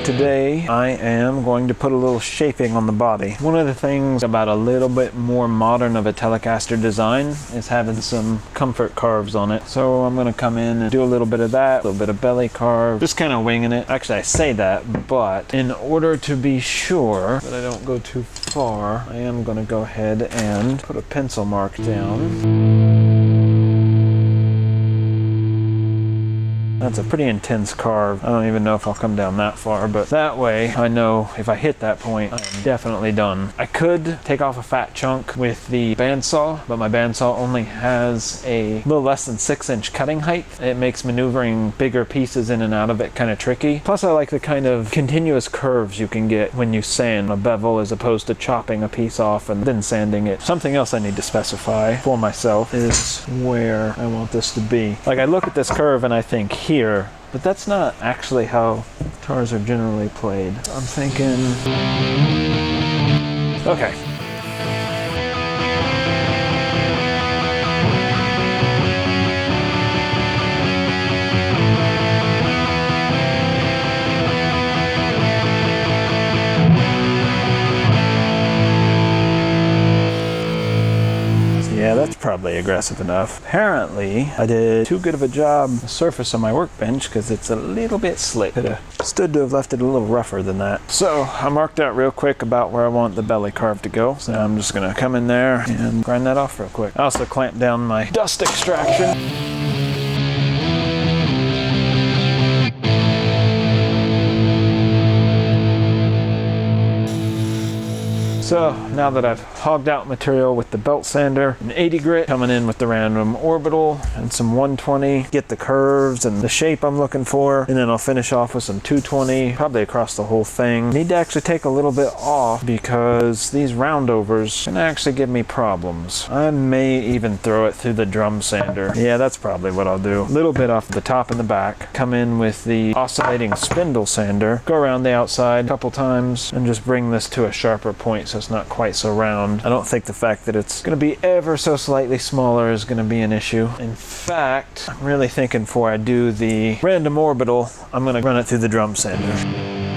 Today I am going to put a little shaping on the body. One of the things about a little bit more modern of a Telecaster design is having some comfort carves on it. So I'm going to come in and do a little bit of that, a little bit of belly carve, just kind of winging it. Actually I say that, but in order to be sure that I don't go too far, I am going to go ahead and put a pencil mark down. That's a pretty intense carve. I don't even know if I'll come down that far, but that way I know if I hit that point, I am definitely done. I could take off a fat chunk with the bandsaw, but my bandsaw only has a little less than 6-inch cutting height. It makes maneuvering bigger pieces in and out of it kind of tricky. Plus I like the kind of continuous curves you can get when you sand a bevel as opposed to chopping a piece off and then sanding it. Something else I need to specify for myself is where I want this to be. Like I look at this curve and I think here, but that's not actually how guitars are generally played. I'm thinking, okay. Yeah, that's probably aggressive enough. Apparently, I did too good of a job on the surface of my workbench because it's a little bit slick. Could have stood to have left it a little rougher than that. So I marked out real quick about where I want the belly carve to go. So I'm just gonna come in there and grind that off real quick. I also clamped down my dust extraction. So now that I've hogged out material with the belt sander, an 80 grit, coming in with the random orbital and some 120, get the curves and the shape I'm looking for, and then I'll finish off with some 220, probably across the whole thing. Need to actually take a little bit off because these roundovers can actually give me problems. I may even throw it through the drum sander. Yeah, that's probably what I'll do. A little bit off the top and the back, come in with the oscillating spindle sander, go around the outside a couple times, and just bring this to a sharper point so it's not quite so round. I don't think the fact that it's going to be ever so slightly smaller is going to be an issue. In fact, I'm really thinking before I do the random orbital, I'm going to run it through the drum sander.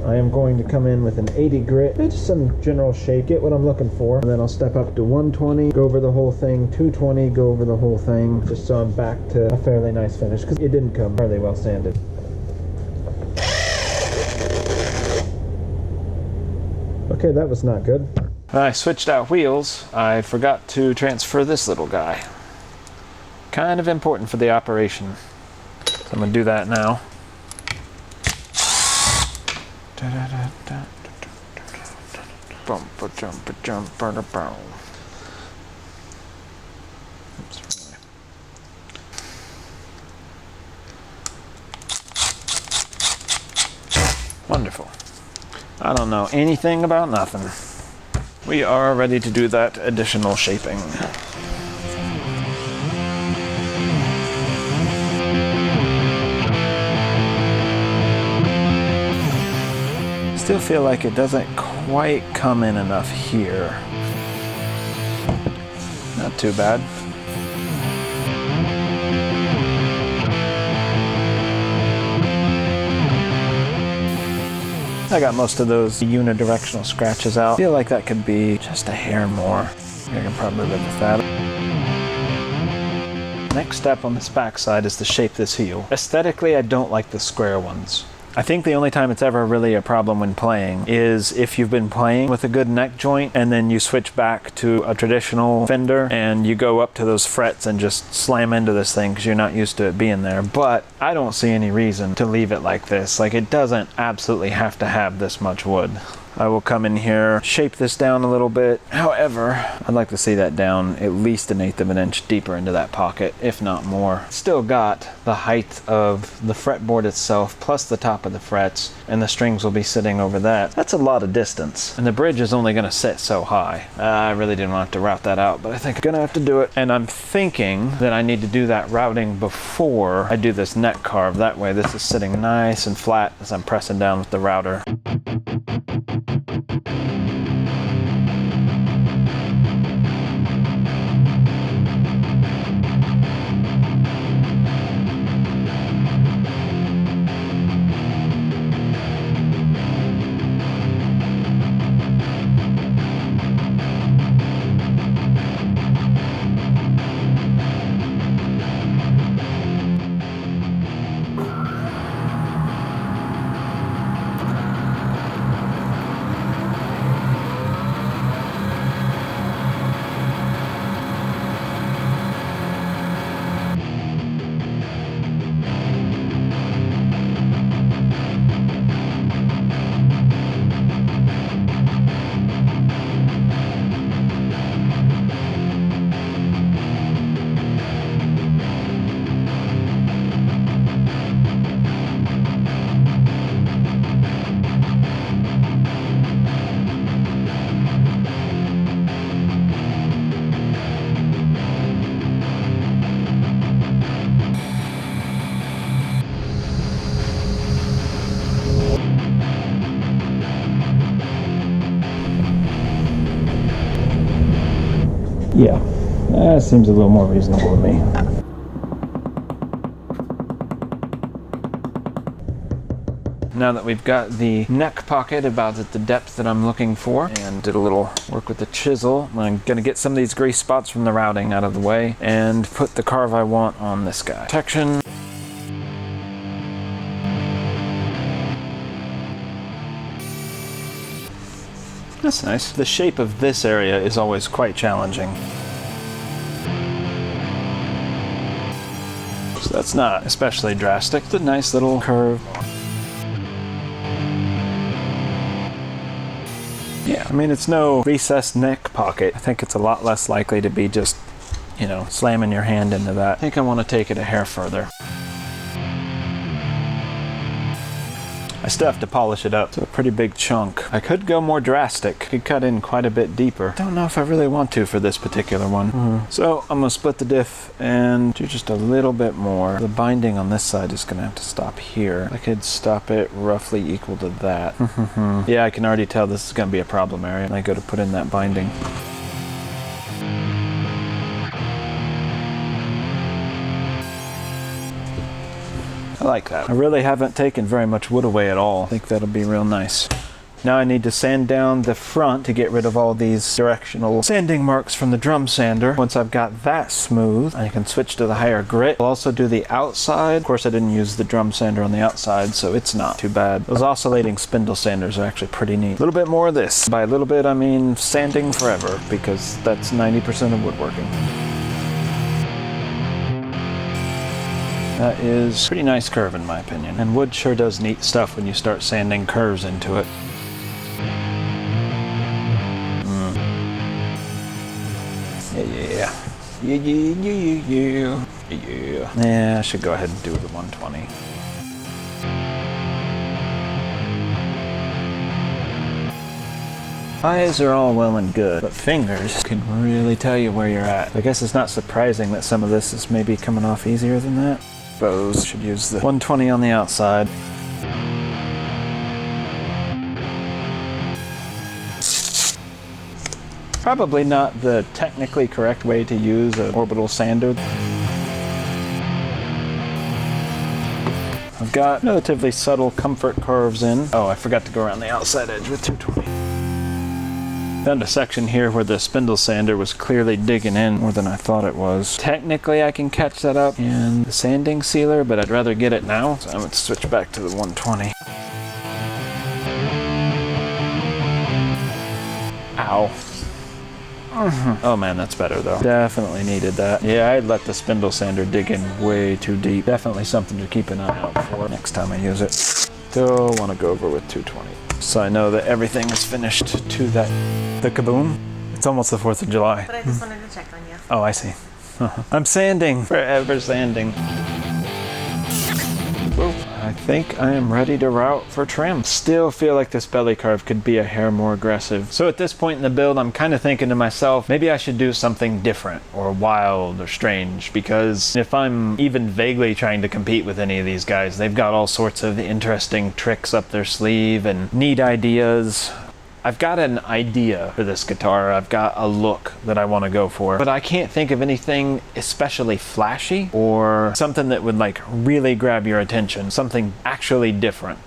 I am going to come in with an 80 grit, just some general shape, get what I'm looking for, and then I'll step up to 120, go over the whole thing, 220, go over the whole thing, just so I'm back to a fairly nice finish, because it didn't come fairly well sanded. Okay, that was not good. When I switched out wheels, I forgot to transfer this little guy. Kind of important for the operation. So I'm going to do that now. Wonderful. I don't know anything about nothing. We are ready to do that additional shaping. Still feel like it doesn't quite come in enough here. Not too bad. I got most of those unidirectional scratches out. I feel like that could be just a hair more. I can probably live with that. Next step on this back side is to shape this heel. Aesthetically, I don't like the square ones. I think the only time it's ever really a problem when playing is if you've been playing with a good neck joint and then you switch back to a traditional fender and you go up to those frets and just slam into this thing because you're not used to it being there. But I don't see any reason to leave it like this. Like, it doesn't absolutely have to have this much wood. I will come in here, shape this down a little bit. However, I'd like to see that down at least 1/8 of an inch deeper into that pocket, if not more. Still got the height of the fretboard itself, plus the top of the frets, and the strings will be sitting over that. That's a lot of distance, and the bridge is only gonna sit so high. I really didn't want to route that out, but I think I'm gonna have to do it. And I'm thinking that I need to do that routing before I do this neck carve. That way this is sitting nice and flat as I'm pressing down with the router. Yeah, that seems a little more reasonable to me. Now that we've got the neck pocket about at the depth that I'm looking for, and did a little work with the chisel, I'm gonna get some of these grease spots from the routing out of the way and put the carve I want on this guy. Protection. That's nice. The shape of this area is always quite challenging. So that's not especially drastic. It's a nice little curve. Yeah, I mean, it's no recessed neck pocket. I think it's a lot less likely to be just, you know, slamming your hand into that. I think I want to take it a hair further. I still have to polish it up. It's a pretty big chunk. I could go more drastic. Could cut in quite a bit deeper. Don't know if I really want to for this particular one. So I'm gonna split the diff and do just a little bit more. The binding on this side is gonna have to stop here. I could stop it roughly equal to that. Yeah, I can already tell this is gonna be a problem area when I go to put in that binding. I like that. I really haven't taken very much wood away at all. I think that'll be real nice. Now I need to sand down the front to get rid of all these directional sanding marks from the drum sander. Once I've got that smooth, I can switch to the higher grit. I'll also do the outside. Of course, I didn't use the drum sander on the outside, so it's not too bad. Those oscillating spindle sanders are actually pretty neat. A little bit more of this. By a little bit, I mean sanding forever, because that's 90% of woodworking. That is pretty nice curve in my opinion. And wood sure does neat stuff when you start sanding curves into it. Yeah, I should go ahead and do the 120. Eyes are all well and good, but fingers can really tell you where you're at. I guess it's not surprising that some of this is maybe coming off easier than that. Suppose should use the 120 on the outside. Probably not the technically correct way to use an orbital sander. I've got relatively subtle comfort curves in. Oh, I forgot to go around the outside edge with 220. Found a section here where the spindle sander was clearly digging in more than I thought it was. Technically I can catch that up in the sanding sealer, but I'd rather get it now. So I'm going to switch back to the 120. Ow. Oh man, that's better though. Definitely needed that. Yeah, I'd let the spindle sander dig in way too deep. Definitely something to keep an eye out for next time I use it. Still want to go over with 220. So I know that everything is finished to that. The kaboom? It's almost the 4th of July. But I just wanted to check on you. Oh, I see. I'm sanding. Forever sanding. I think I am ready to route for trim. Still feel like this belly carve could be a hair more aggressive. So at this point in the build, I'm kind of thinking to myself, maybe I should do something different or wild or strange, because if I'm even vaguely trying to compete with any of these guys, they've got all sorts of interesting tricks up their sleeve and neat ideas. I've got an idea for this guitar. I've got a look that I want to go for, but I can't think of anything especially flashy or something that would like really grab your attention, something actually different.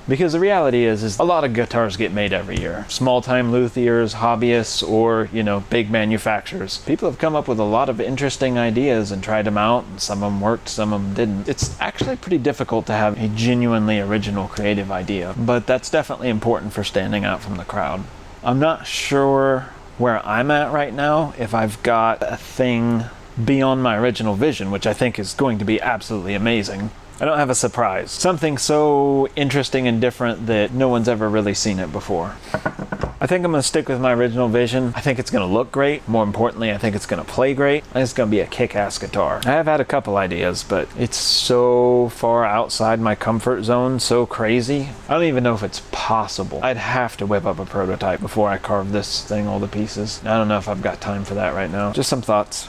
Because the reality is a lot of guitars get made every year. Small-time luthiers, hobbyists, or, you know, big manufacturers. People have come up with a lot of interesting ideas and tried them out, and some of them worked, some of them didn't. It's actually pretty difficult to have a genuinely original creative idea, but that's definitely important for standing out from the crowd. I'm not sure where I'm at right now, if I've got a thing beyond my original vision, which I think is going to be absolutely amazing. I don't have a surprise. Something so interesting and different that no one's ever really seen it before. I think I'm going to stick with my original vision. I think it's going to look great. More importantly, I think it's going to play great. I think it's going to be a kick-ass guitar. I have had a couple ideas, but it's so far outside my comfort zone, so crazy. I don't even know if it's possible. I'd have to whip up a prototype before I carve this thing all to pieces. I don't know if I've got time for that right now. Just some thoughts.